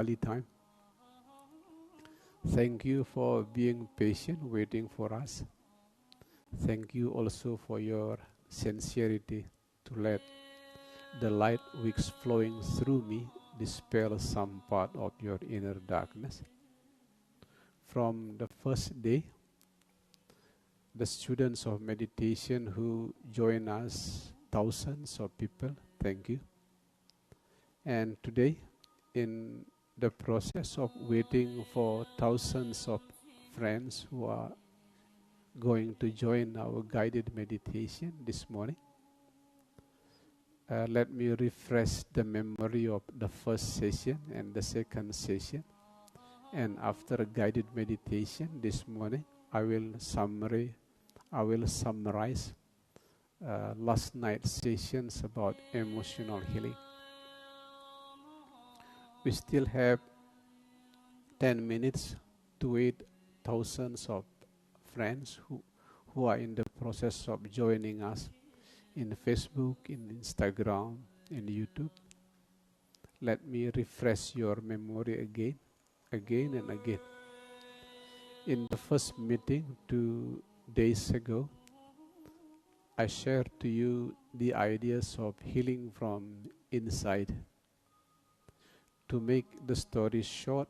early time. Thank you for being patient, waiting for us. Thank you also for your sincerity to let the light which flowing through me dispel some part of your inner darkness. From the first day, the students of meditation who join us, thousands of people, thank you. And today, in the process of waiting for thousands of friends who are going to join our guided meditation this morning, let me refresh the memory of the first session and the second session. And after a guided meditation this morning, I will summarize last night's sessions about emotional healing. We still have 10 minutes to wait thousands of friends who are in the process of joining us in Facebook, in Instagram, in YouTube. Let me refresh your memory again and again. In the first meeting 2 days ago, I shared to you the ideas of healing from inside. To make the story short,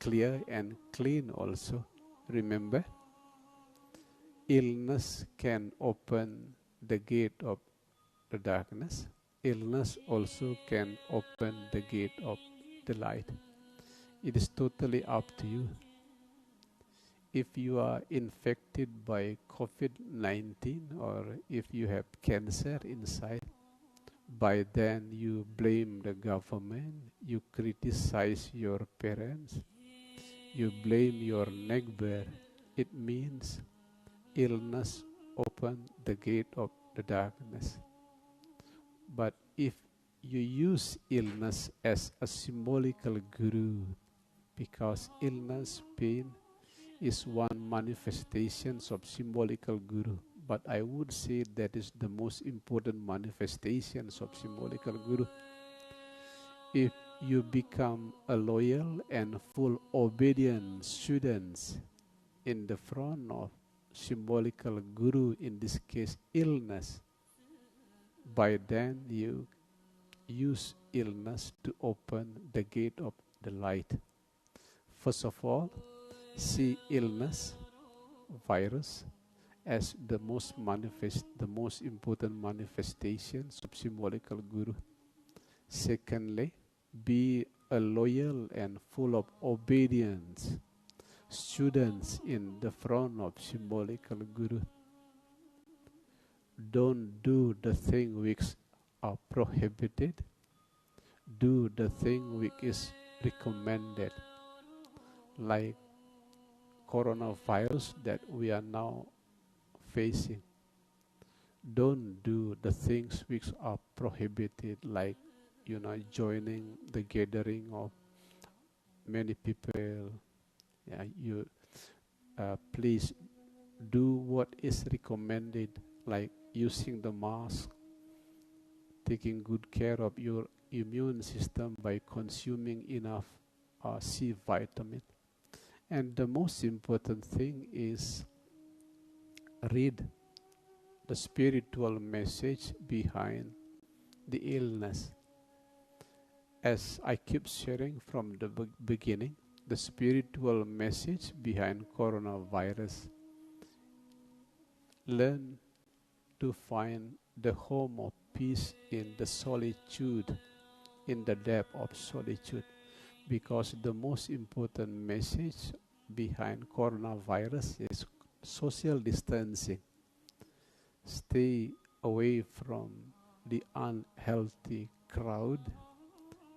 clear and clean also, remember, illness can open the gate of the darkness. Illness also can open the gate of the light. It is totally up to you. If you are infected by COVID-19 or if you have cancer inside, by then you blame the government, you criticize your parents, you blame your neighbor. It means illness opened the gate of the darkness. But if you use illness as a symbolical guru, because illness, pain is one manifestation of symbolical guru, but I would say that is the most important manifestations of symbolical guru. If you become a loyal and full obedient students in the front of symbolical guru, in this case illness, by then you use illness to open the gate of the light. First of all, see illness, virus, as the most important manifestations of symbolical guru. Secondly, be a loyal and full of obedience students in the front of symbolical guru. Don't do the thing which are prohibited. Do the thing which is recommended, like coronavirus that we are now facing. Don't do the things which are prohibited, like joining the gathering of many people. Please do what is recommended, like using the mask, taking good care of your immune system by consuming enough C vitamin. And the most important thing is read the spiritual message behind the illness. As I keep sharing from the beginning, the spiritual message behind coronavirus. Learn to find the home of peace in the solitude, in the depth of solitude, because the most important message behind coronavirus is social distancing. Stay away from the unhealthy crowd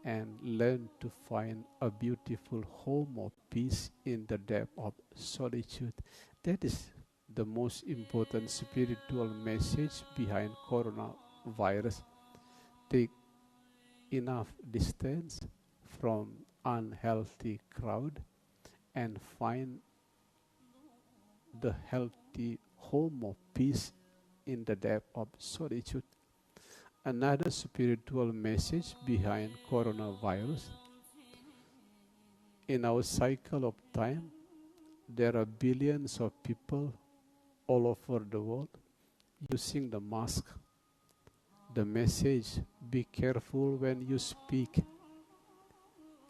and learn to find a beautiful home of peace in the depth of solitude. That is the most important spiritual message behind coronavirus. Take enough distance from unhealthy crowd and find the healthy home of peace in the depth of solitude. Another spiritual message behind coronavirus. In our cycle of time, there are billions of people all over the world using the mask. The message, be careful when you speak.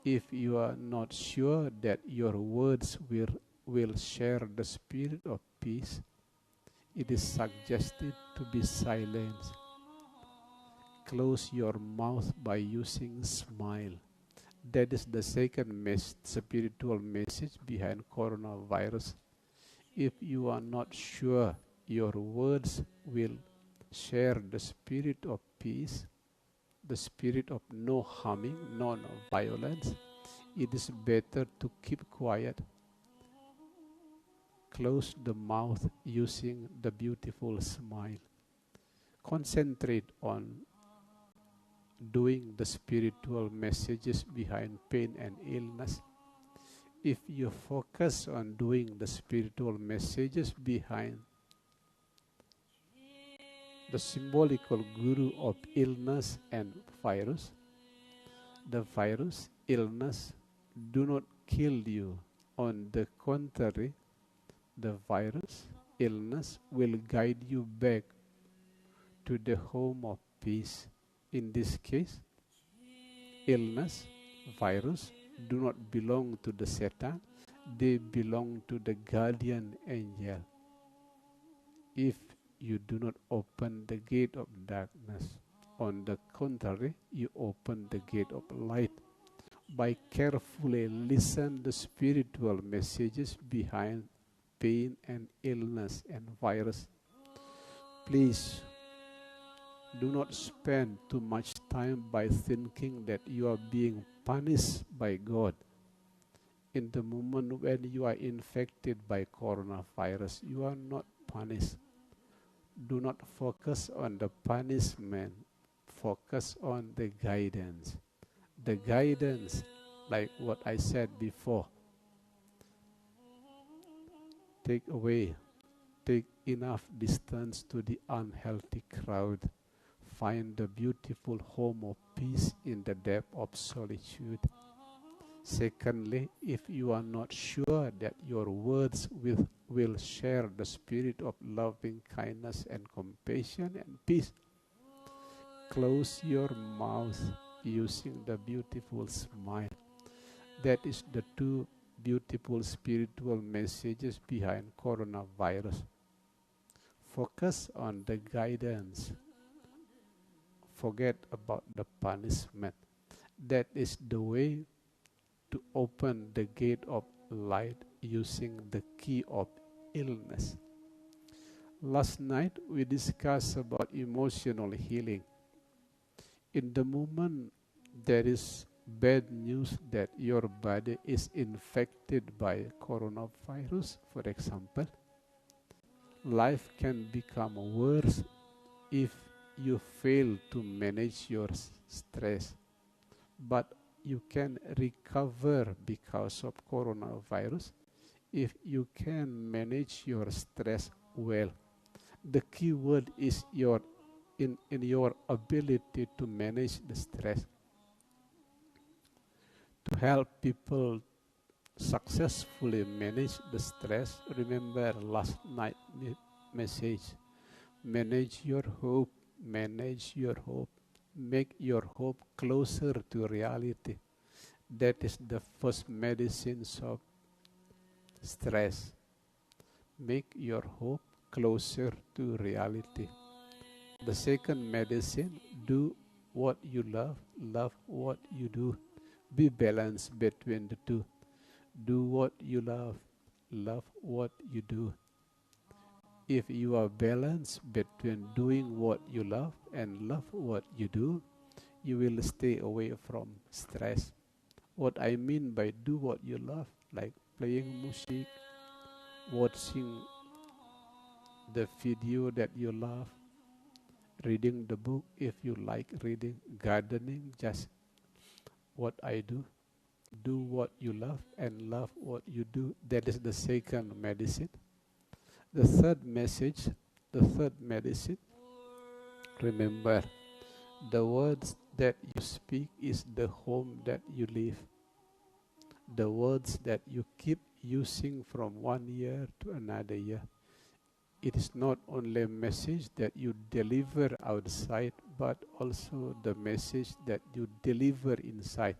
If you are not sure that your words will share the spirit of peace, it is suggested to be silent. Close your mouth by using smile. That is the second spiritual message behind coronavirus. If you are not sure your words will share the spirit of peace, the spirit of no harming, no violence, it is better to keep quiet. Close the mouth using the beautiful smile. Concentrate on doing the spiritual messages behind pain and illness. If you focus on doing the spiritual messages behind the symbolical guru of illness and virus, the virus, illness do not kill you. On the contrary, the virus, illness will guide you back to the home of peace. In this case, illness, virus do not belong to the Satan, they belong to the guardian angel. If you do not open the gate of darkness, on the contrary, you open the gate of light. By carefully listen the spiritual messages behind pain and illness and virus. Please do not spend too much time by thinking that you are being punished by God. In the moment when you are infected by coronavirus, you are not punished. Do not focus on the punishment. Focus on the guidance. The guidance, like what I said before, take enough distance to the unhealthy crowd. Find the beautiful home of peace in the depth of solitude. Secondly, if you are not sure that your words will share the spirit of loving kindness and compassion and peace, close your mouth using the beautiful smile. That is the two beautiful spiritual messages behind coronavirus. Focus on the guidance. Forget about the punishment. That is the way to open the gate of light using the key of illness. Last night we discussed about emotional healing. In the moment there is bad news that your body is infected by coronavirus, for example, life can become worse if you fail to manage your stress. But you can recover because of coronavirus if you can manage your stress well. The key word is in your ability to manage the stress. To help people successfully manage the stress, remember last night's message. Manage your hope. Manage your hope. Make your hope closer to reality. That is the first medicine of stress. Make your hope closer to reality. The second medicine, do what you love what you do. Be balanced between the two. Do what you love what you do. If you are balanced between doing what you love and love what you do, you will stay away from stress. What I mean by do what you love, like playing music, watching the video that you love, reading the book if you like reading, gardening, just what I do. Do what you love and love what you do. That is the second medicine. The third medicine, remember, the words that you speak is the home that you live. the words that you keep using from one year to another year. It is not only a message that you deliver outside, but also the message that you deliver inside.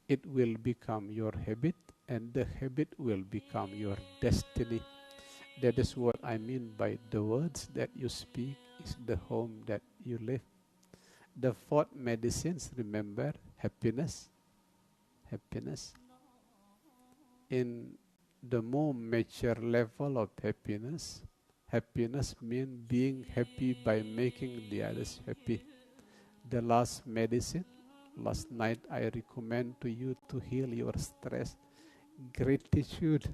It will become your habit, and the habit will become your destiny. That is what I mean by the words that you speak is the home that you live. The fourth medicines, remember, happiness. Happiness. In the more mature level of happiness, happiness means being happy by making the others happy. The last medicine, last night I recommend to you to heal your stress. Gratitude.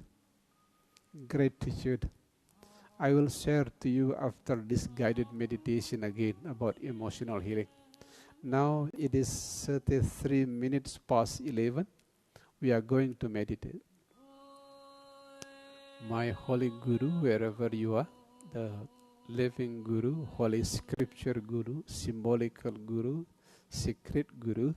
Gratitude. I will share to you after this guided meditation again about emotional healing. Now it is 33 minutes past 11. We are going to meditate. My Holy Guru, wherever you are, the living Guru, Holy Scripture Guru, symbolical Guru, secret Guru,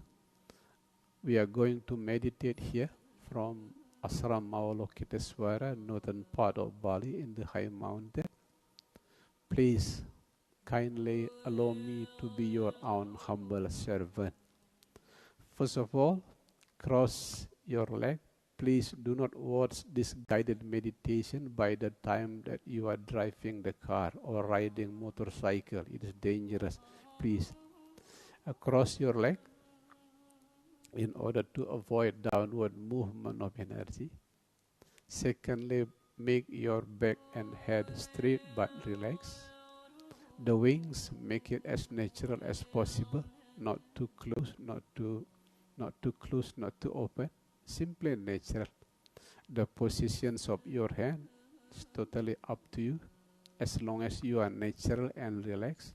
we are going to meditate here from Ashram Avalokiteswara, northern part of Bali in the high mountain. Please kindly allow me to be your own humble servant. First of all, cross your leg. Please do not watch this guided meditation by the time that you are driving the car or riding motorcycle. It is dangerous. Please cross your leg in order to avoid downward movement of energy. Secondly, make your back and head straight but relaxed. The wings, make it as natural as possible, not too close, not too close, not too open. Simply natural. The positions of your hand is totally up to you, as long as you are natural and relaxed.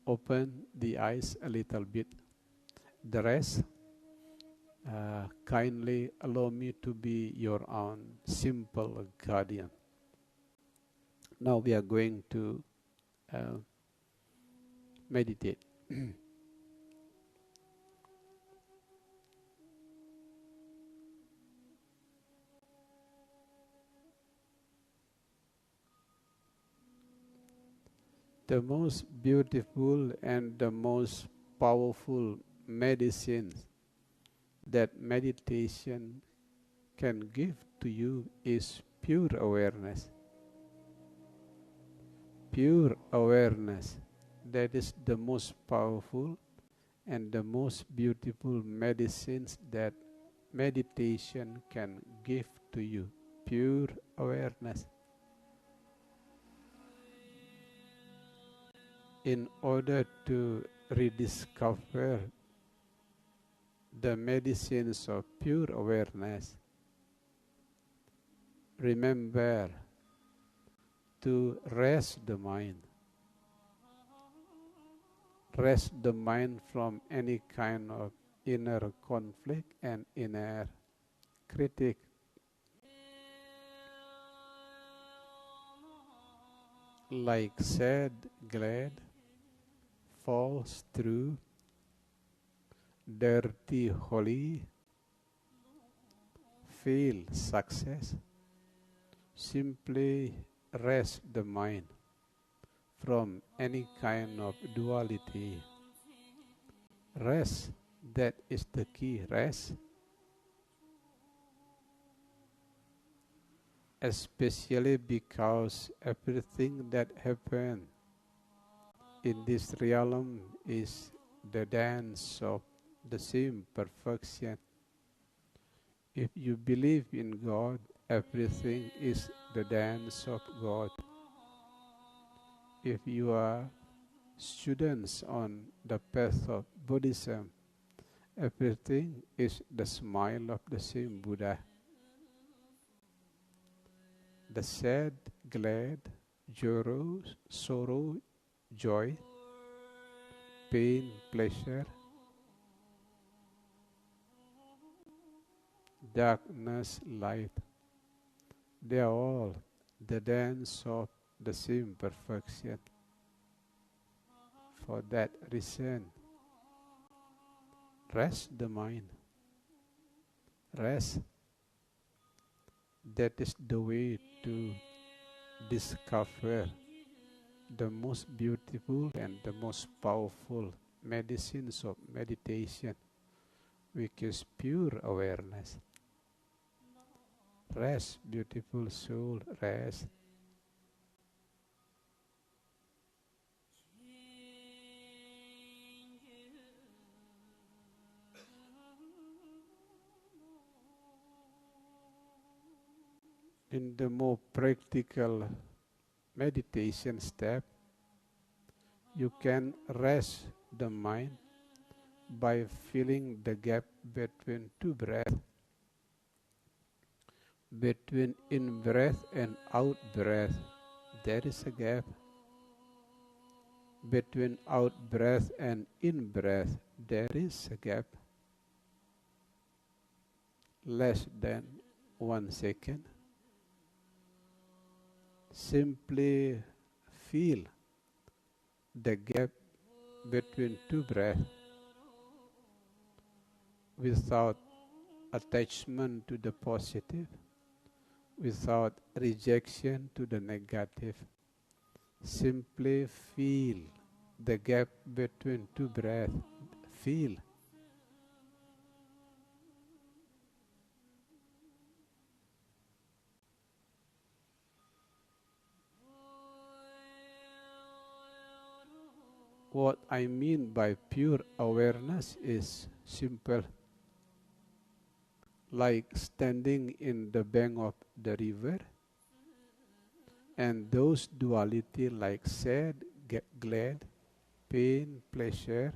Open the eyes a little bit. The rest, kindly allow me to be your own simple guardian. Now we are going to meditate. The most beautiful and the most powerful medicine that meditation can give to you is pure awareness. Pure awareness. That is the most powerful and the most beautiful medicines that meditation can give to you. Pure awareness. In order to rediscover the medicines of pure awareness, remember to rest the mind. Rest the mind from any kind of inner conflict and inner critic. Like sad, glad, false, true, dirty, holy, fail, success. Simply rest the mind from any kind of duality. Rest, that is the key, rest. Especially because everything that happens in this realm is the dance of the same perfection. If you believe in God, everything is the dance of God. If you are students on the path of Buddhism, everything is the smile of the same Buddha. The sad, glad, sorrow, joy, pain, pleasure, darkness, light, they are all the dance of the same perfection. For that reason, rest the mind. rest. That is the way to discover the most beautiful and the most powerful medicines of meditation, which is pure awareness. Rest, beautiful soul, rest. In the more practical meditation step, you can rest the mind by filling the gap between two breaths. Between in-breath and out-breath, there is a gap. Between out-breath and in-breath, there is a gap. Less than 1 second. Simply feel the gap between two breaths without attachment to the positive, without rejection to the negative. Simply feel the gap between two breaths. Feel. What I mean by pure awareness is simple. Like standing in the bank of the river, and those duality like sad, glad, pain, pleasure,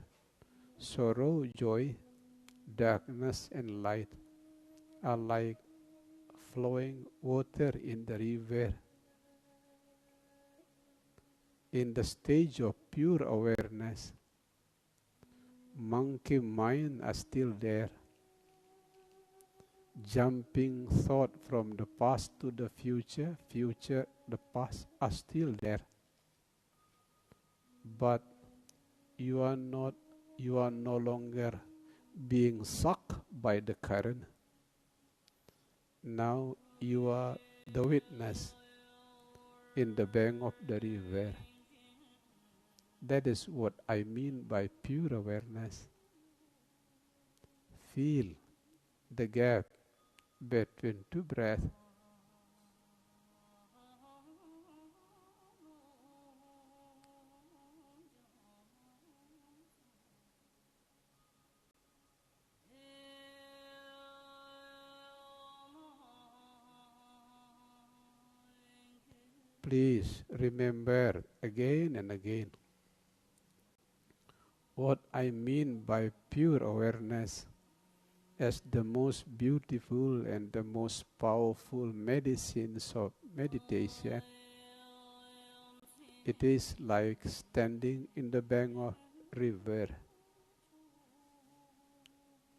sorrow, joy, darkness and light are like flowing water in the river. In the stage of pure awareness, monkey mind are still there. Jumping thought from the past to the future, the past are still there. But you are no longer being sucked by the current. Now you are the witness in the bank of the river. That is what I mean by pure awareness. Feel the gap between two breaths. Please remember again and again what I mean by pure awareness as the most beautiful and the most powerful medicines of meditation. It is like standing in the bank of river,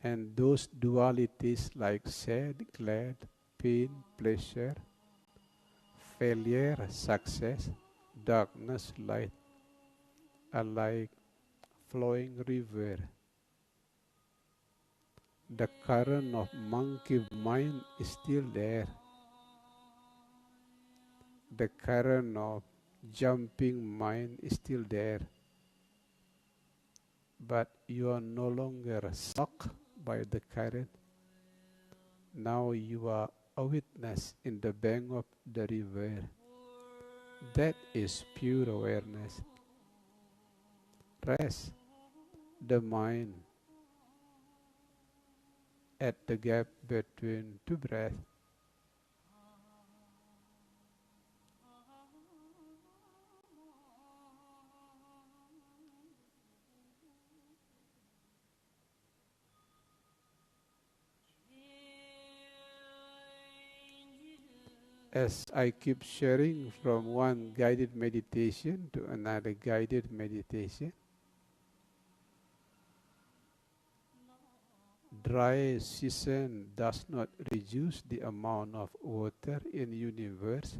and those dualities like sad, glad, pain, pleasure, failure, success, darkness, light are like flowing river. The current of monkey mind is still there. The current of jumping mind is still there. But you are no longer sucked by the current. Now you are a witness in the bank of the river. That is pure awareness. Rest the mind at the gap between two breaths. As I keep sharing from one guided meditation to another guided meditation, dry season does not reduce the amount of water in the universe.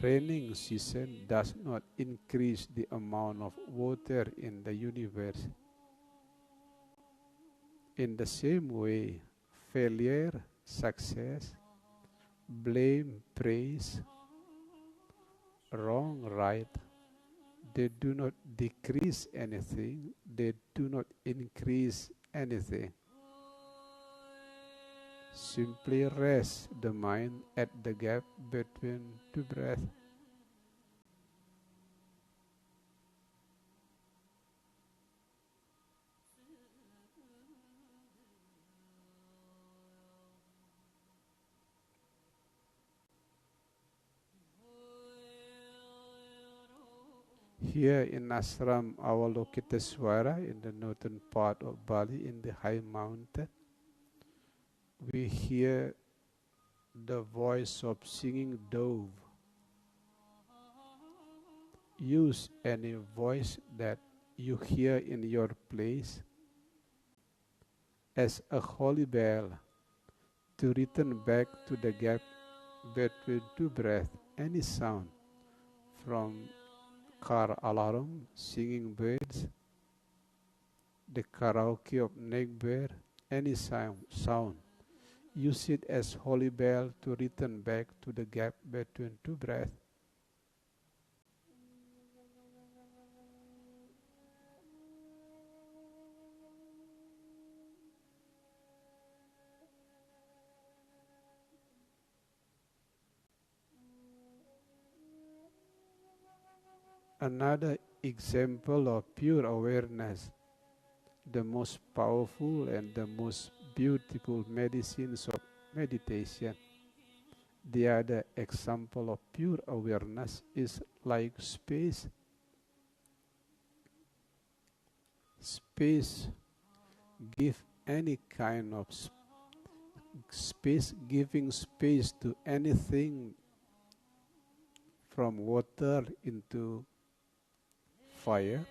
Raining season does not increase the amount of water in the universe. In the same way, failure, success, blame, praise, wrong, right. They do not decrease anything, they do not increase anything. Simply rest the mind at the gap between two breaths. Here in Ashram Avalokiteswara, in the northern part of Bali, in the high mountain, we hear the voice of singing dove. Use any voice that you hear in your place as a holy bell to return back to the gap between two breaths. Any sound from car alarm, singing birds, the karaoke of neckbeard, any sound. Use it as holy bell to return back to the gap between two breaths. Another example of pure awareness, the most powerful and the most beautiful medicines of meditation. The other example of pure awareness is like space. Space give any kind of space, giving space to anything from water into fire,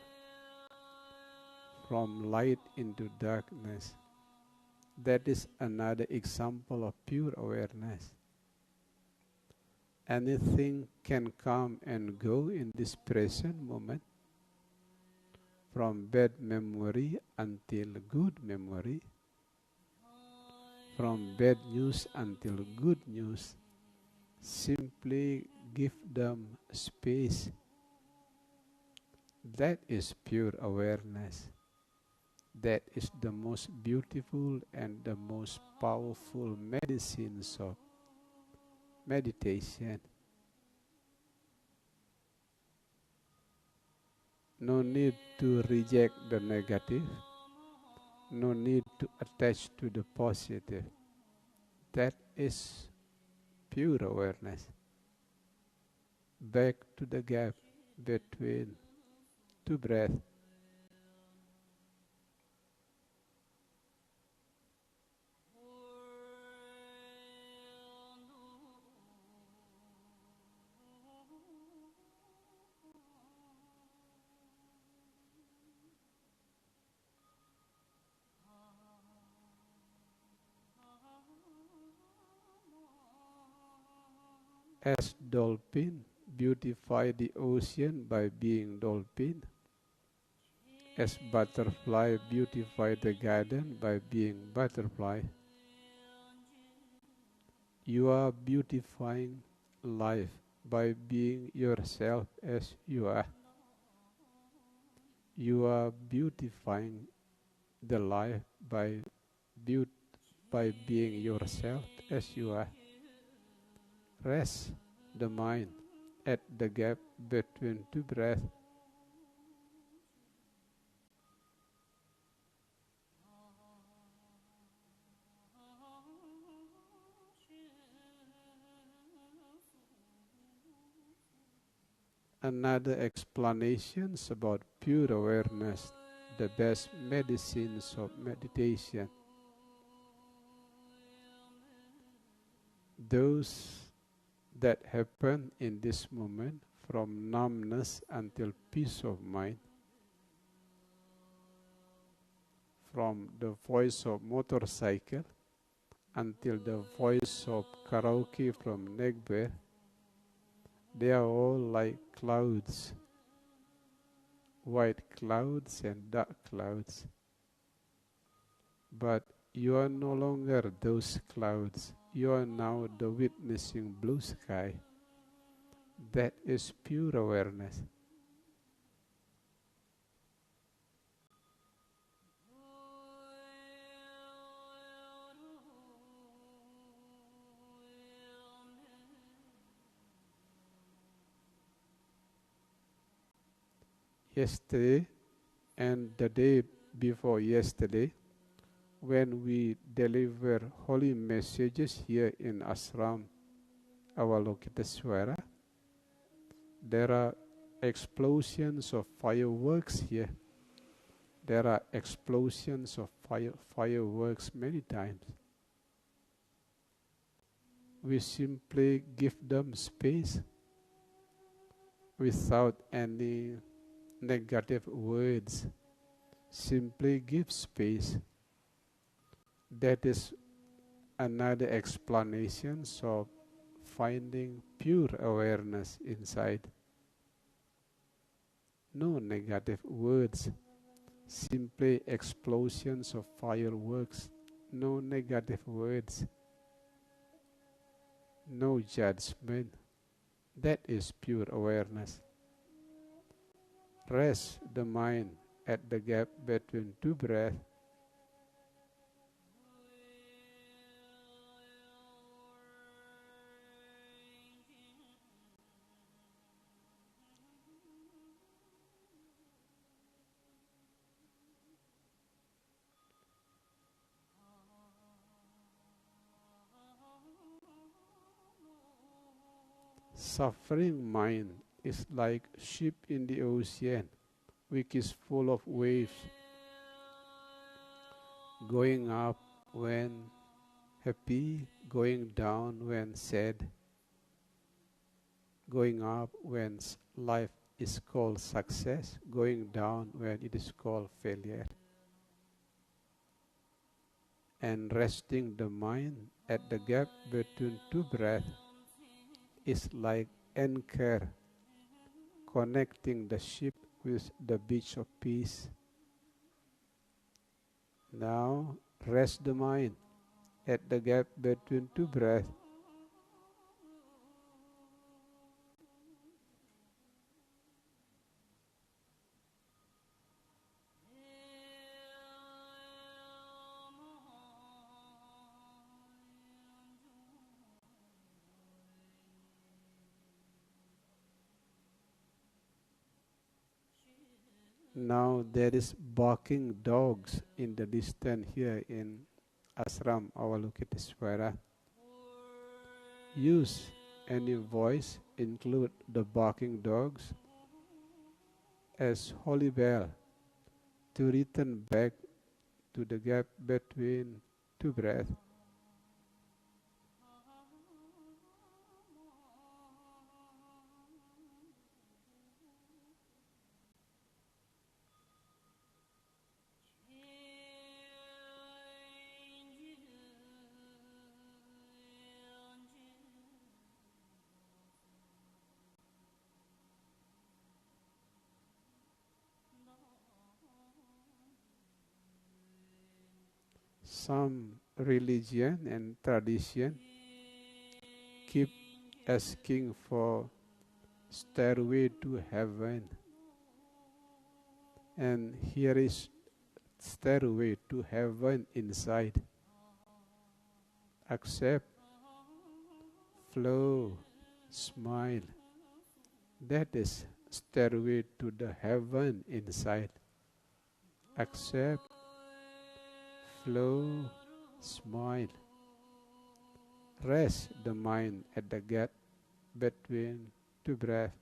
from light into darkness. That is another example of pure awareness. Anything can come and go in this present moment, from bad memory until good memory, from bad news until good news. Simply give them space. That is pure awareness. That is the most beautiful and the most powerful medicines of meditation. No need to reject the negative. No need to attach to the positive. That is pure awareness. Back to the gap between two breaths. As dolphin beautify the ocean by being dolphin, as butterfly beautify the garden by being butterfly, you are beautifying life by being yourself as you are. You are beautifying the life by being yourself as you are. Rest the mind at the gap between two breaths. Another explanations about pure awareness, the best medicines of meditation. Those that happen in this moment, from numbness until peace of mind, from the voice of motorcycle until the voice of karaoke from neckbeard, they are all like clouds, white clouds and dark clouds. But You are no longer those clouds. You are now the witnessing blue sky. That is pure awareness. Yesterday and the day before yesterday, when we deliver holy messages here in Ashram Avalokiteswara, there are explosions of fireworks here. There are explosions of fireworks many times. We simply give them space without any negative words. Simply give space. That is another explanation of finding pure awareness inside. No negative words, simply explosions of fireworks. No negative words, no judgment. That is pure awareness. Rest the mind at the gap between two breaths. Suffering mind is like ship in the ocean, which is full of waves, going up when happy, going down when sad, going up when life is called success, going down when it is called failure. And resting the mind at the gap between two breaths is like anchor connecting the ship with the beach of peace. Now rest the mind at the gap between two breaths. Now there is barking dogs in the distance here in Ashram Avalokiteswara. Use any voice, include the barking dogs, as holy bell to return back to the gap between two breaths. Some religion and tradition keep asking for stairway to heaven, and here is stairway to heaven inside. Accept, flow, smile. That is stairway to the heaven inside. Accept, flow, smile. Rest the mind at the gap between two breaths.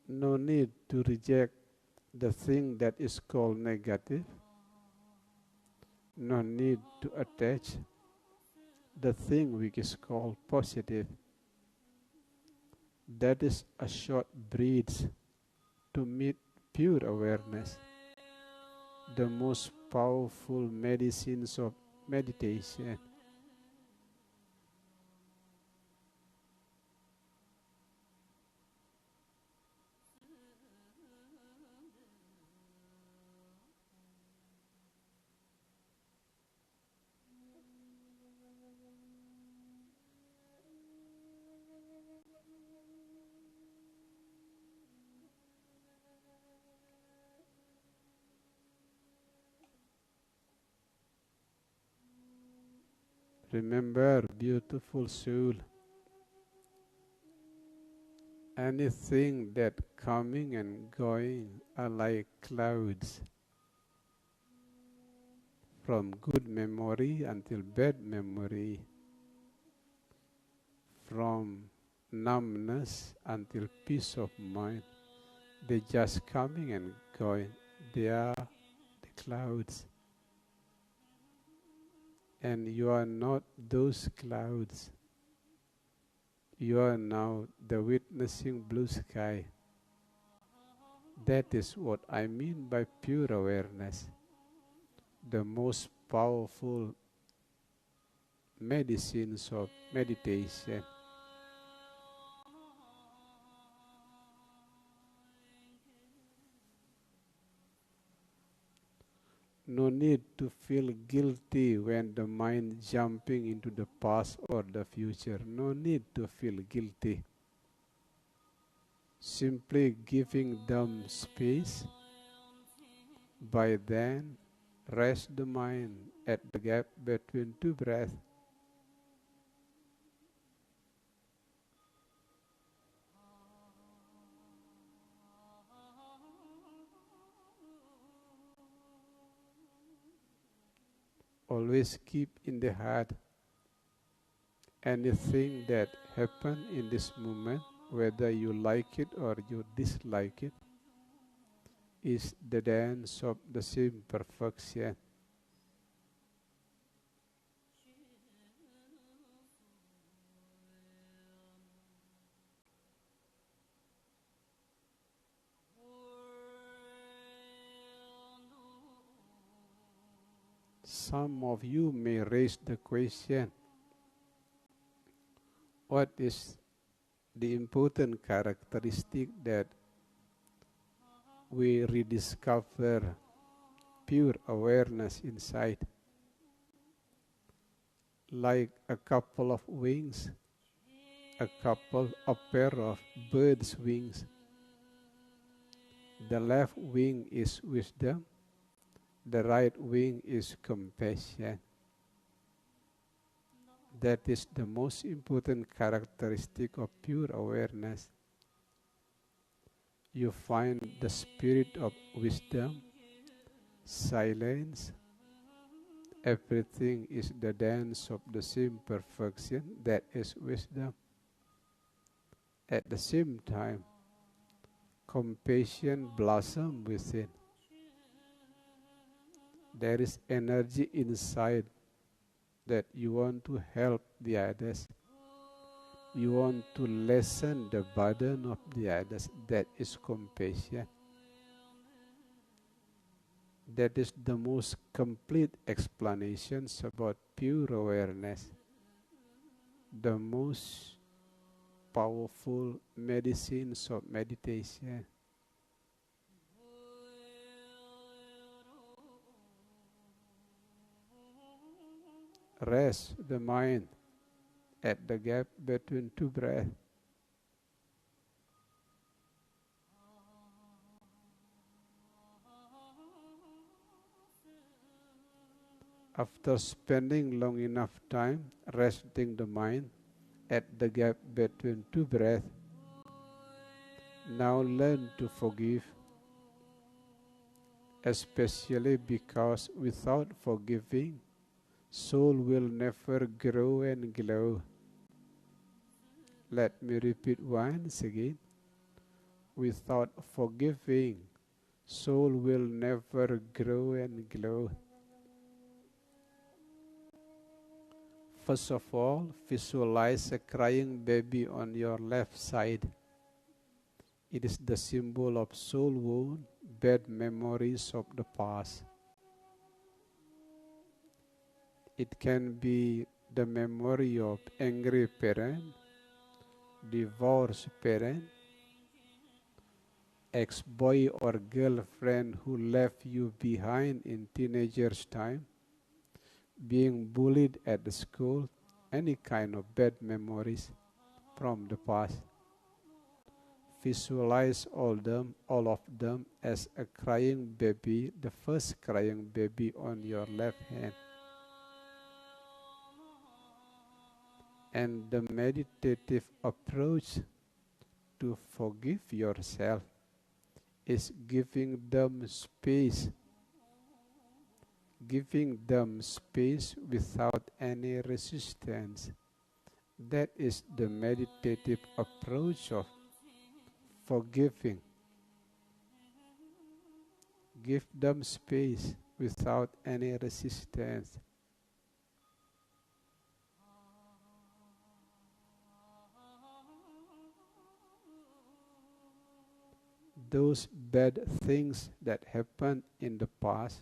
No need to reject the thing that is called negative. No need to attach the thing which is called positive. That is a short bridge to meet pure awareness, the most powerful medicines of meditation. Remember, beautiful soul, anything that coming and going are like clouds, from good memory until bad memory, from numbness until peace of mind. They just coming and going. They are the clouds. And you are not those clouds. You are now the witnessing blue sky. That is what I mean by pure awareness. The most powerful medicines of meditation. No need to feel guilty when the mind jumping into the past or the future. No need to feel guilty. Simply giving them space. By then, rest the mind at the gap between two breaths. Always keep in the heart anything that happen in this moment, whether you like it or you dislike it, is the dance of the same perfection. Some of you may raise the question, what is the important characteristic that we rediscover pure awareness inside? Like a couple of wings, a pair of birds' wings. The left wing is wisdom, the right wing is compassion. That is the most important characteristic of pure awareness. You find the spirit of wisdom, silence. Everything is the dance of the same perfection, that is wisdom. At the same time, compassion blossoms within. There is energy inside that you want to help the others. You want to lessen the burden of the others. That is compassion. That is the most complete explanations about pure awareness. The most powerful medicines of meditation. Rest the mind at the gap between two breaths. After spending long enough time resting the mind at the gap between two breaths, now learn to forgive, especially because without forgiving, soul will never grow and glow. Let me repeat once again. Without forgiving, soul will never grow and glow. First of all, visualize a crying baby on your left side. It is the symbol of soul wound bad memories of the past. It can be the memory of angry parent, divorced parent, ex-boy or girlfriend who left you behind in teenager's time, being bullied at the school, any kind of bad memories from the past. Visualize all of them as a crying baby, the first crying baby on your left hand. And the meditative approach to forgive yourself is giving them space without any resistance. That is the meditative approach of forgiving. Give them space without any resistance. Those bad things that happened in the past,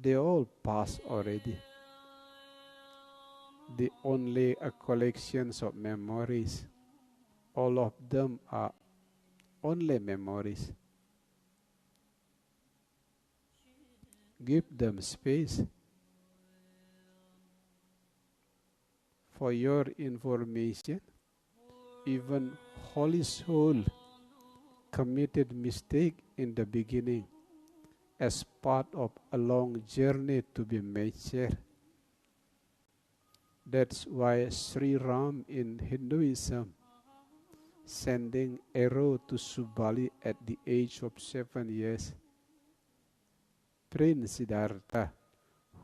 they all passed already. They only a collections of memories. All of them are only memories. Give them space. For your information, even Holy Soul committed mistake in the beginning as part of a long journey to be mature. That's why Sri Ram in Hinduism sending arrow to Subali at the age of 7 years. Prince Siddhartha,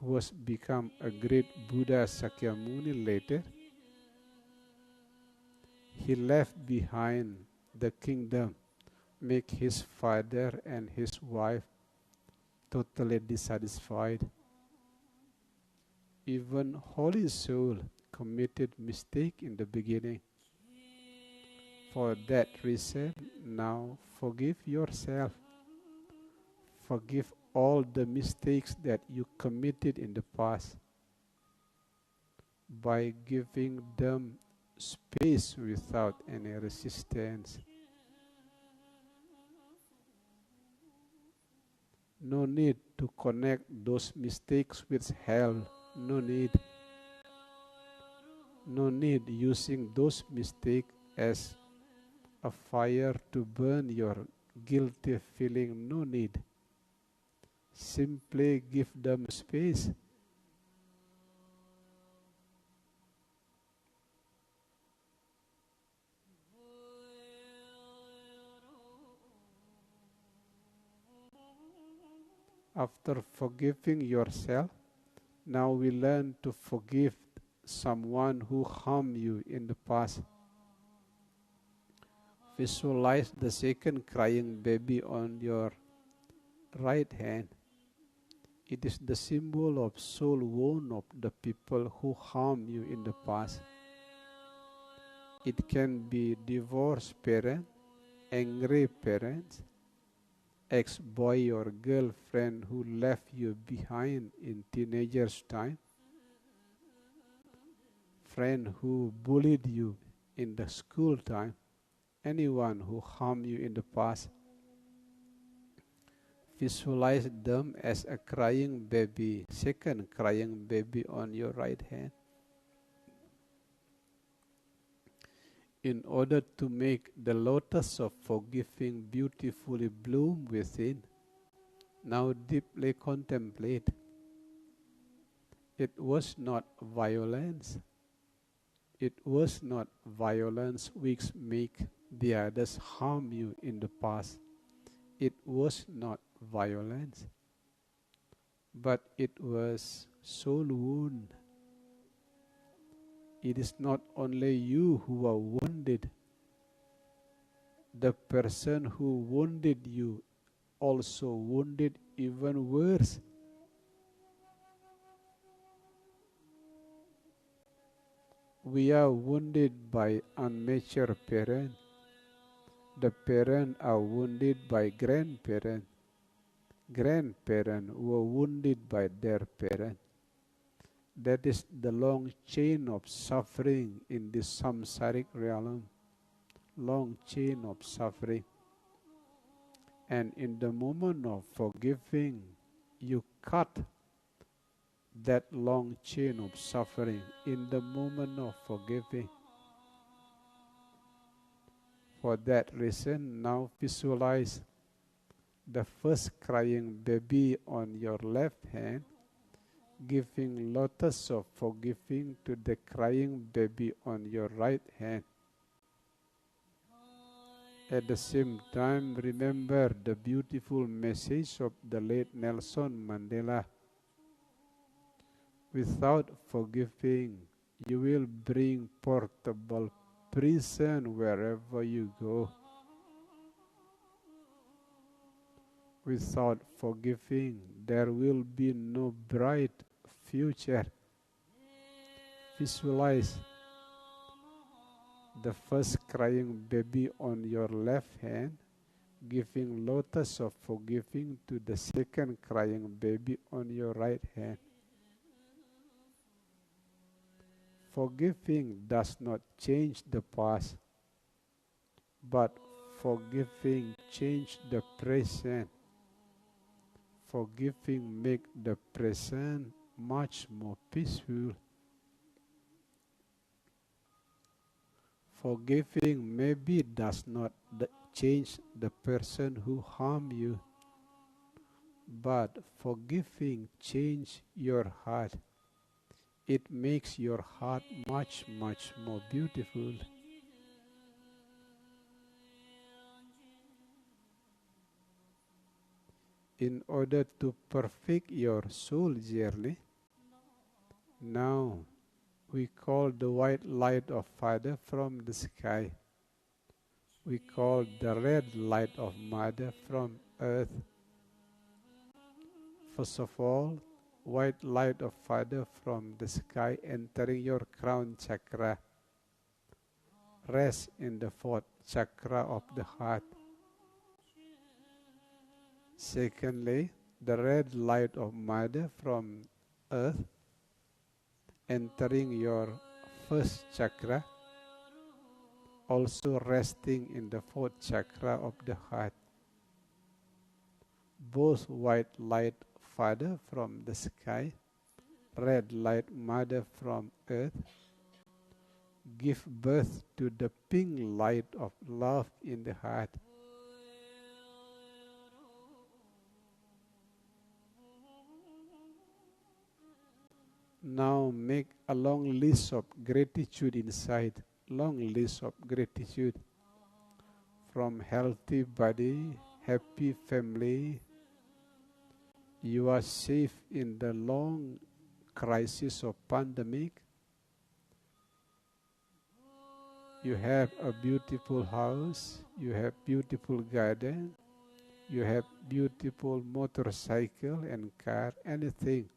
who was become a great Buddha Sakyamuni later, he left behind the kingdom, make his father and his wife totally dissatisfied. Even Holy Soul committed mistake in the beginning. For that reason, now forgive yourself. Forgive all the mistakes that you committed in the past by giving them space without any resistance. No need to connect those mistakes with hell. No need. No need using those mistakes as a fire to burn your guilty feeling. No need. Simply give them space. After forgiving yourself, now we learn to forgive someone who harmed you in the past. Visualize the second crying baby on your right hand. It is the symbol of soul wound of the people who harmed you in the past. It can be divorced parent, angry parents, ex-boy or girlfriend who left you behind in teenager's time, friend who bullied you in the school time, anyone who harmed you in the past. Visualize them as a crying baby, second crying baby on your right hand. In order to make the lotus of forgiving beautifully bloom within, now deeply contemplate. It was not violence. It was not violence which make the others harm you in the past. It was not violence, but it was soul wound. It is not only you who are wounded. The person who wounded you also wounded even worse. We are wounded by unmature parents. The parents are wounded by grandparents. grandparents who were wounded by their parents. That is the long chain of suffering in this samsaric realm. Long chain of suffering. And in the moment of forgiving, you cut that long chain of suffering in the moment of forgiving. For that reason, now visualize the first crying baby on your left hand, giving lotus of forgiving to the crying baby on your right hand. At the same time, remember the beautiful message of the late Nelson Mandela. Without forgiving, you will bring portable prison wherever you go. Without forgiving, there will be no bright future. Visualize the first crying baby on your left hand, giving lotus of forgiving to the second crying baby on your right hand. Forgiving does not change the past, but forgiving changes the present. Forgiving makes the present much more peaceful. Forgiving maybe does not change the person who harmed you, but forgiving changes your heart. It makes your heart much, much more beautiful. In order to perfect your soul journey, now we call the white light of Father from the sky. We call the red light of Mother from earth. First of all, white light of Father from the sky entering your crown chakra. Rest in the fourth chakra of the heart. Secondly, the red light of Mother from earth entering your first chakra, also resting in the fourth chakra of the heart. Both white light Father from the sky, red light Mother from earth, give birth to the pink light of love in the heart. Now make a long list of gratitude inside, long list of gratitude. From healthy body, happy family, you are safe in the long crisis of pandemic. You have a beautiful house, you have beautiful garden, you have beautiful motorcycle and car, anything.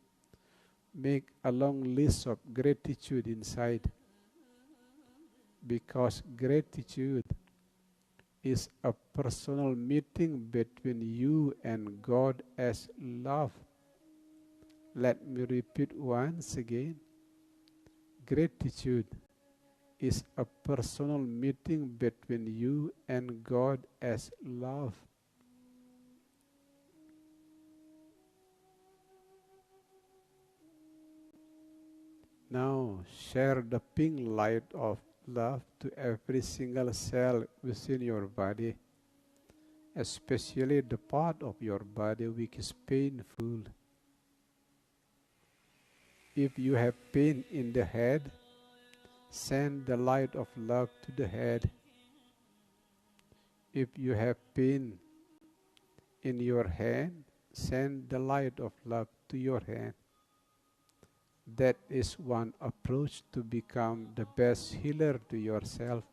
Make a long list of gratitude inside, because gratitude is a personal meeting between you and God as love. Let me repeat once again. Gratitude is a personal meeting between you and God as love. Now share the pink light of love to every single cell within your body, especially the part of your body which is painful. If you have pain in the head, send the light of love to the head. If you have pain in your hand, send the light of love to your hand. That is one approach to become the best healer to yourself.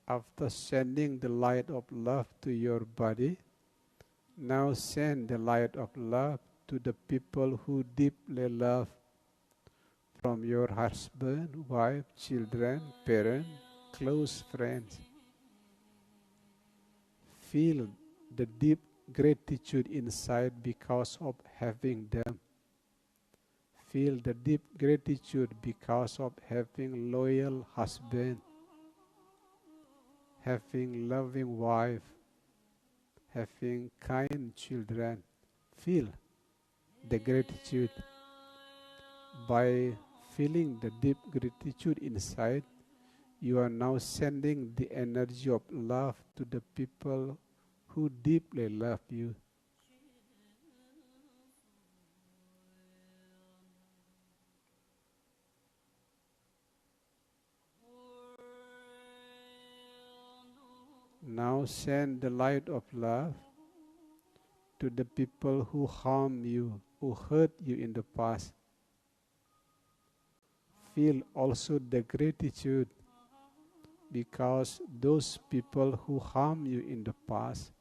After sending the light of love to your body, Now send the light of love to the people who deeply love, from your husband, wife, children, parents, close friends. Feel the deep gratitude inside because of having them. Feel the deep gratitude because of having loyal husband, having loving wife, having kind children. Feel the gratitude. By feeling the deep gratitude inside, you are now sending the energy of love to the people who deeply love you. Now send the light of love to the people who harm you, who hurt you in the past. Feel also the gratitude because those people who harm you in the past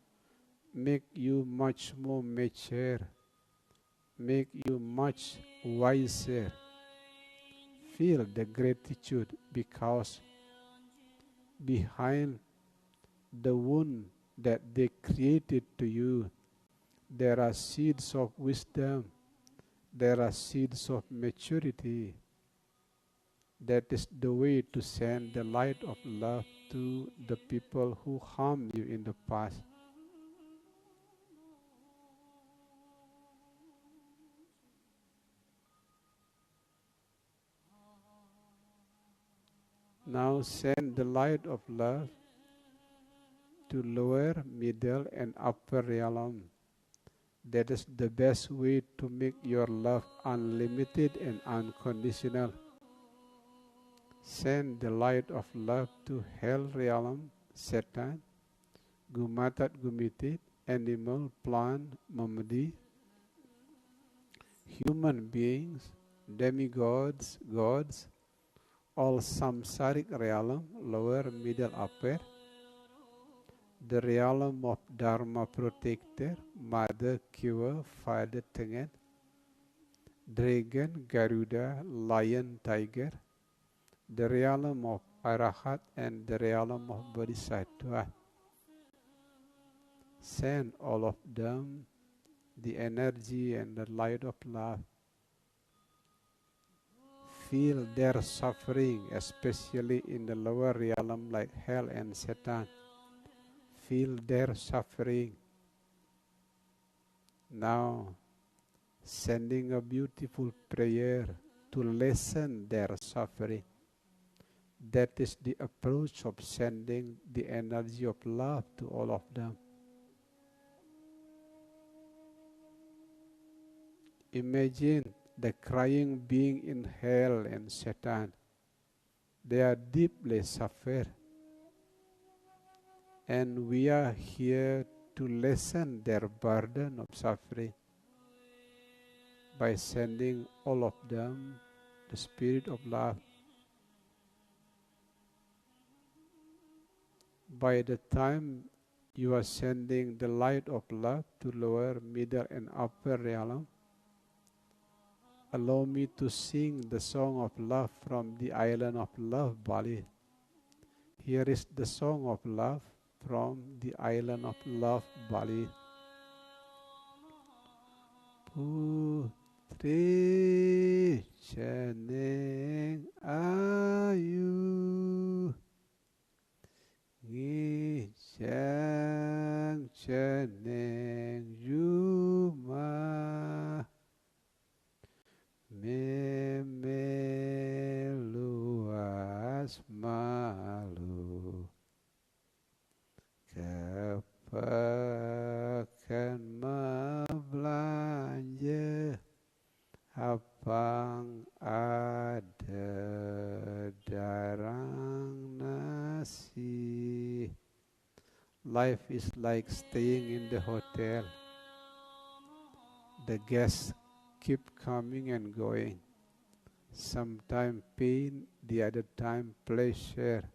make you much more mature, make you much wiser. Feel the gratitude because behind the wound that they created to you, there are seeds of wisdom, there are seeds of maturity. That is the way to send the light of love to the people who harmed you in the past. Now send the light of love to lower, middle, and upper realm. That is the best way to make your love unlimited and unconditional. Send the light of love to hell realm, Satan, Gumatat Gumitit, animal, plant, Mamadi, human beings, demigods, gods, all samsaric realm, lower, middle, upper, the realm of Dharma protector, mother, cure, father, tengen, dragon, Garuda, lion, tiger, the realm of Arahat and the realm of Bodhisattva. Send all of them the energy and the light of love. Feel their suffering, especially in the lower realm like hell and Satan. Feel their suffering. Now, sending a beautiful prayer to lessen their suffering. That is the approach of sending the energy of love to all of them. Imagine the crying being in hell and Satan. They are deeply suffered. And we are here to lessen their burden of suffering by sending all of them the spirit of love. By the time you are sending the light of love to lower, middle, and upper realm, allow me to sing the song of love from the island of love, Bali. Here is the song of love from the island of love, Bali. Putri Chaneng Ayu Ngijang Chaneng Yuma Memeluas malu Kepakan belanja Apang ada darang nasi. Life is like staying in the hotel. The guests keep coming and going. Sometimes pain, the other time pleasure.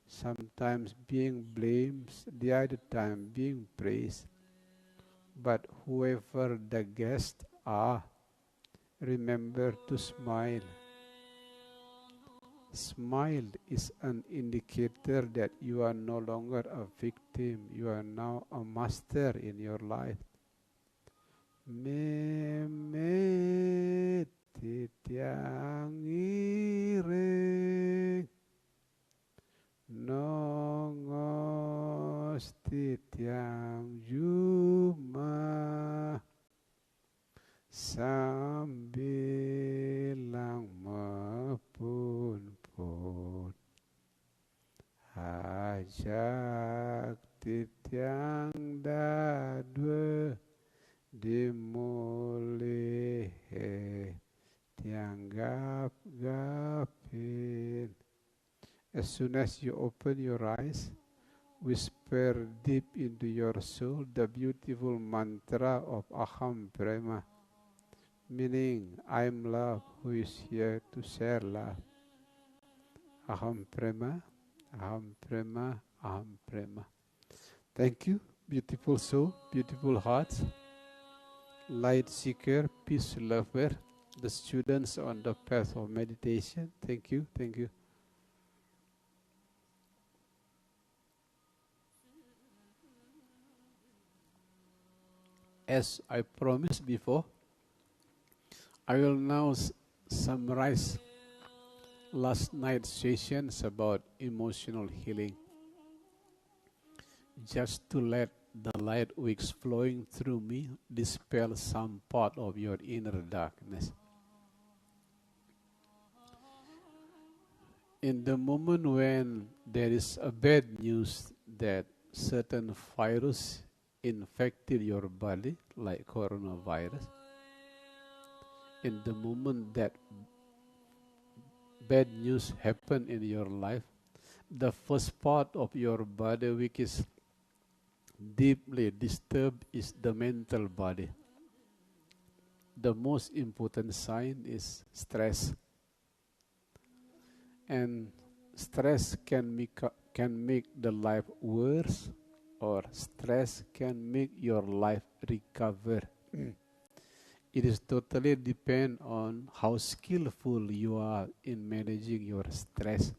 Sometimes being blamed, the other time being praised. But whoever the guests are, remember to smile. Smile is an indicator that you are no longer a victim, you are now a master in your life. Memet titiang ireng, nongos titiang juma, sambilang mapun-pun, ajak titiang dadwe dimulihe tiang gap-gapin. As soon as you open your eyes, whisper deep into your soul the beautiful mantra of Aham Brahma, meaning I am love who is here to share love. Aham Brahma, Aham Brahma, Aham Brahma. Thank you, beautiful soul, beautiful hearts, light seeker, peace lover, the students on the path of meditation. Thank you, thank you. As I promised before, I will now summarize last night's sessions about emotional healing, just to let the light wicks flowing through me dispel some part of your inner darkness. In the moment when there is a bad news that certain virus infected your body, like coronavirus, in the moment that bad news happen in your life, the first part of your body which is deeply disturbed is the mental body. The most important sign is stress. And stress can make the life worse, or stress can make your life recover. It is totally depend on how skillful you are in managing your stress.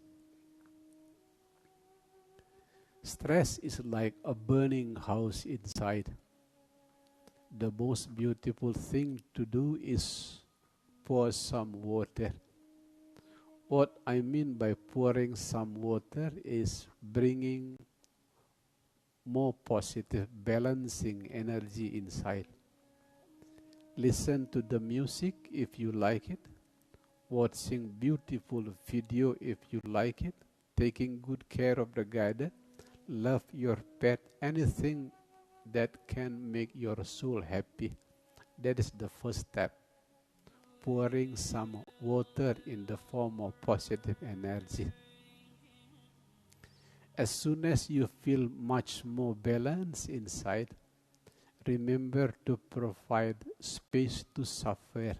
Stress is like a burning house inside. The most beautiful thing to do is pour some water. What I mean by pouring some water is bringing more positive, balancing energy inside. Listen to the music if you like it, watching beautiful video if you like it, taking good care of the garden, love your pet, anything that can make your soul happy. That is the first step. Pouring some water in the form of positive energy. As soon as you feel much more balance inside, remember to provide space to suffer.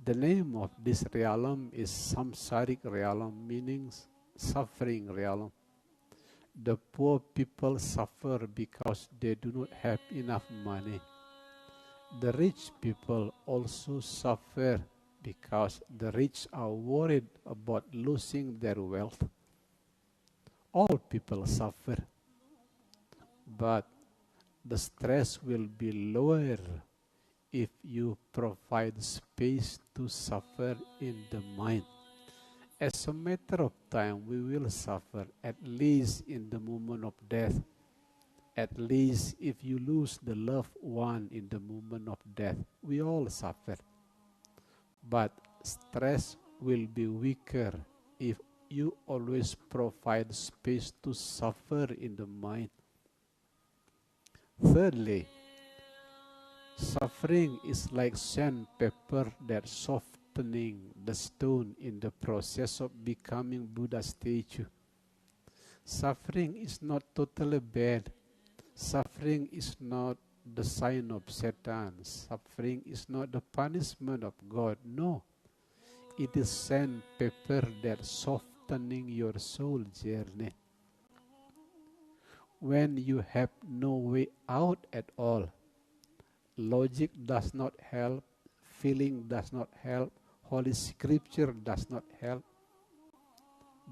The name of this realm is samsaric realm, meaning suffering realm. The poor people suffer because they do not have enough money. The rich people also suffer because the rich are worried about losing their wealth. All people suffer, but the stress will be lower if you provide space to suffer in the mind. As a matter of time, we will suffer, at least in the moment of death. At least if you lose the loved one in the moment of death, we all suffer. But stress will be weaker if you always provide space to suffer in the mind. Thirdly, suffering is like sandpaper that softening the stone in the process of becoming Buddha statue. Suffering is not totally bad. Suffering is not the sign of Satan. Suffering is not the punishment of God. No. It is sandpaper that softening your soul journey. when you have no way out at all. Logic does not help, feeling does not help, Holy Scripture does not help.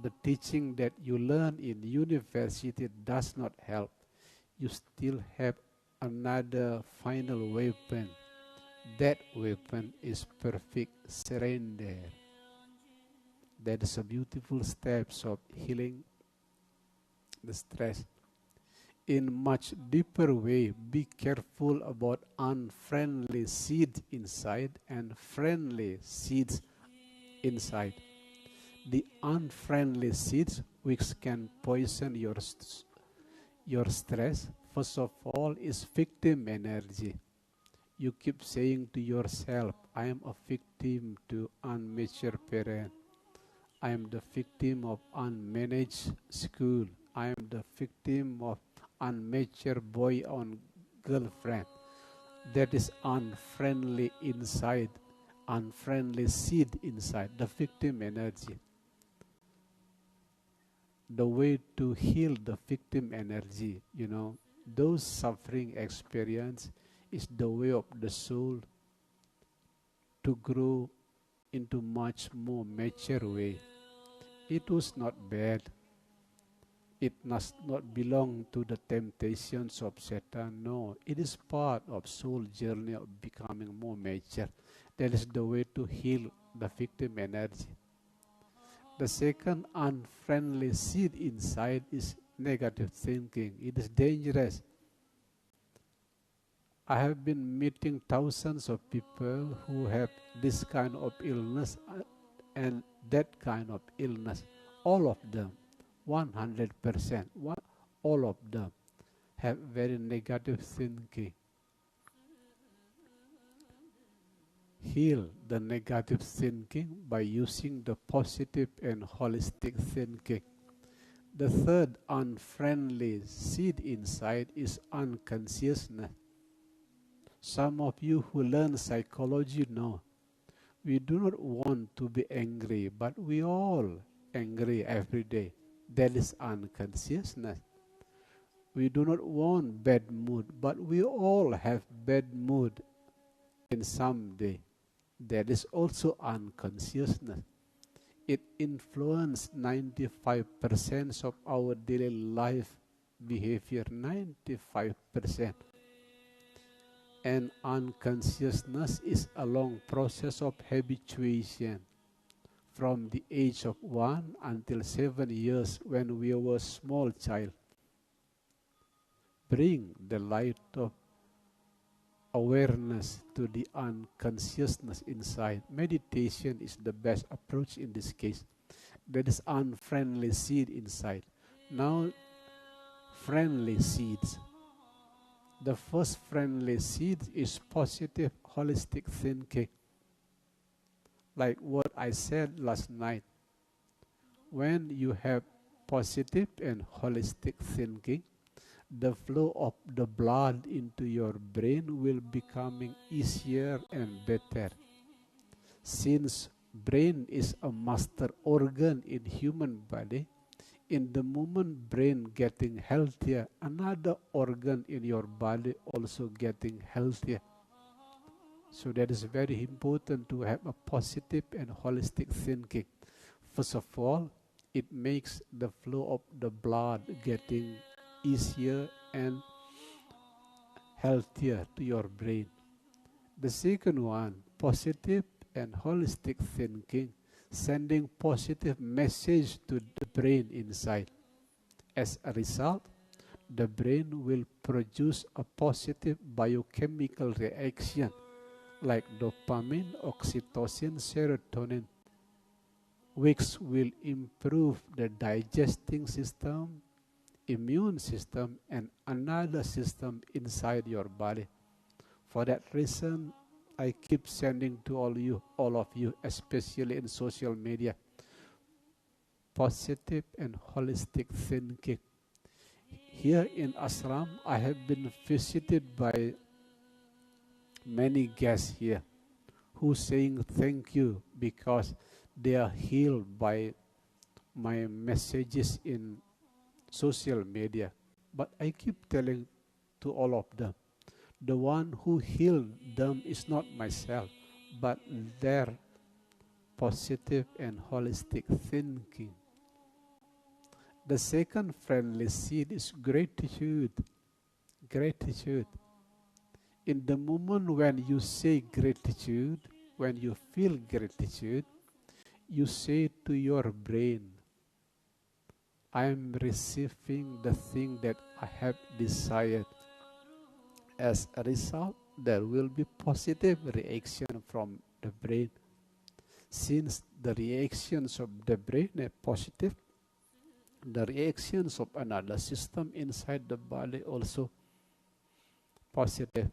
The teaching that you learn in university does not help. You still have another final weapon. That weapon is perfect surrender. That is a beautiful steps of healing the stress. In much deeper way, be careful about unfriendly seeds inside and friendly seeds inside. The unfriendly seeds which can poison your stress, first of all, is victim energy. You keep saying to yourself, I am a victim to unmature parent. I am the victim of unmanaged school. I am the victim of unmature boy or girlfriend. That is unfriendly inside, unfriendly seed inside, the victim energy. The way to heal the victim energy, those suffering experience is the way of the soul to grow into much more mature way. It was not bad. It must not belong to the temptations of Satan. No, it is part of soul journey of becoming more mature. That is the way to heal the victim energy. The second unfriendly seed inside is negative thinking. It is dangerous. I have been meeting thousands of people who have this kind of illness and that kind of illness. All of them, 100%, all of them have very negative thinking. Heal the negative thinking by using the positive and holistic thinking. The third unfriendly seed inside is unconsciousness. Some of you who learn psychology know we do not want to be angry, but we all angry every day. That is unconsciousness. We do not want bad mood, but we all have bad mood in some day. That is also unconsciousness. It influences 95% of our daily life behavior, 95%. And unconsciousness is a long process of habituation from the age of 1 until 7 years when we were a small child. Bring the light of awareness to the unconsciousness inside. Meditation is the best approach in this case. That is unfriendly seed inside. Now, friendly seeds. The first friendly seed is positive, holistic thinking. Like what I said last night. When you have positive and holistic thinking, the flow of the blood into your brain will becoming easier and better. Since brain is a master organ in human body, in the moment brain getting healthier, another organ in your body also getting healthier. So that is very important to have a positive and holistic thinking. First of all, it makes the flow of the blood getting easier and healthier to your brain. The second one, positive and holistic thinking, sending positive message to the brain inside. As a result, the brain will produce a positive biochemical reaction like dopamine, oxytocin, serotonin, which will improve the digesting system, immune system, and another system inside your body. For that reason, I keep sending to all of you, especially in social media, positive and holistic thinking. Here in ashram, I have been visited by many guests here who saying thank you because they are healed by my messages in social media. But I keep telling to all of them, the one who healed them is not myself, but their positive and holistic thinking. The second friendly seed is gratitude. Gratitude. In the moment when you say gratitude, when you feel gratitude, you say to your brain, I am receiving the thing that I have desired. As a result, there will be positive reaction from the brain. Since the reactions of the brain are positive, the reactions of another system inside the body also positive.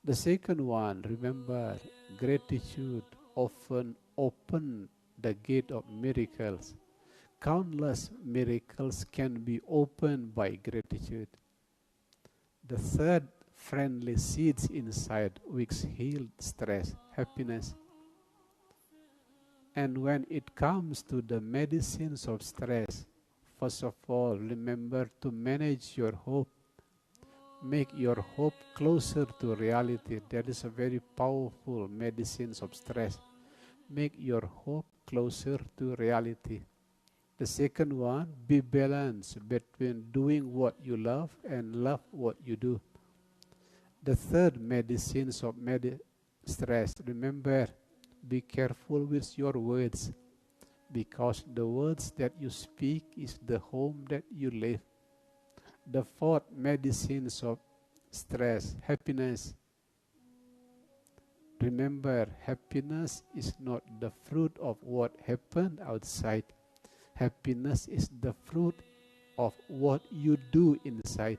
The second one, remember, gratitude often opens the gate of miracles. Countless miracles can be opened by gratitude. The third, friendly seeds inside which heal stress, happiness. And when it comes to the medicines of stress, first of all, remember to manage your hope. Make your hope closer to reality. That is a very powerful medicine of stress. Make your hope closer to reality. The second one, be balanced between doing what you love and love what you do. The third, medicines of stress. Remember, be careful with your words, because the words that you speak is the home that you live. The fourth, medicines of stress, happiness. Remember, happiness is not the fruit of what happened outside. Happiness is the fruit of what you do inside,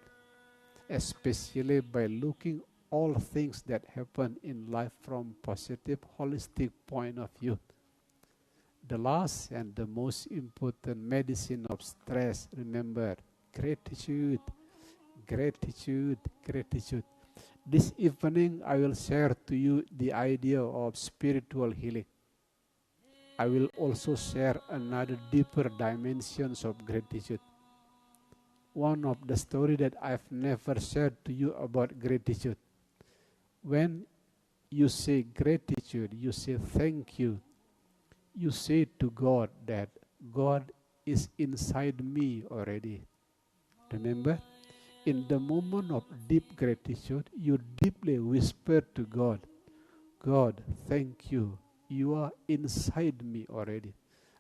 especially by looking all things that happen in life from positive, holistic point of view. The last and the most important medicine of stress, remember, gratitude, gratitude, gratitude. This evening I will share to you the idea of spiritual healing. I will also share another deeper dimensions of gratitude. One of the story that I've never shared to you about gratitude. When you say gratitude, you say thank you. You say to God that God is inside me already. Remember? In the moment of deep gratitude, you deeply whisper to God, God, thank you. You are inside me already.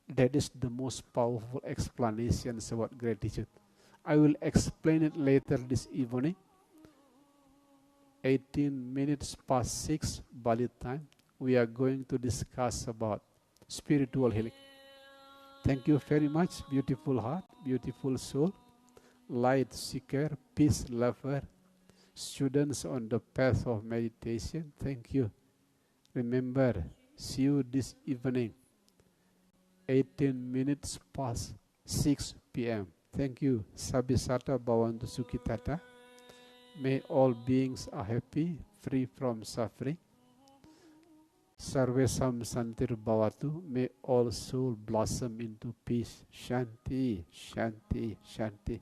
That is the most powerful explanations about gratitude. I will explain it later this evening. 18 minutes past 6 Bali time. We are going to discuss about spiritual healing. Thank you very much, beautiful heart, beautiful soul, light seeker, peace lover, students on the path of meditation. Thank you. Remember, see you this evening, 18 minutes past 6 p.m. Thank you. Sabisata Bhavantu Sukhitata. May all beings are happy, free from suffering. Sarvesam Santir Bhavatu. May all soul blossom into peace. Shanti, Shanti, Shanti.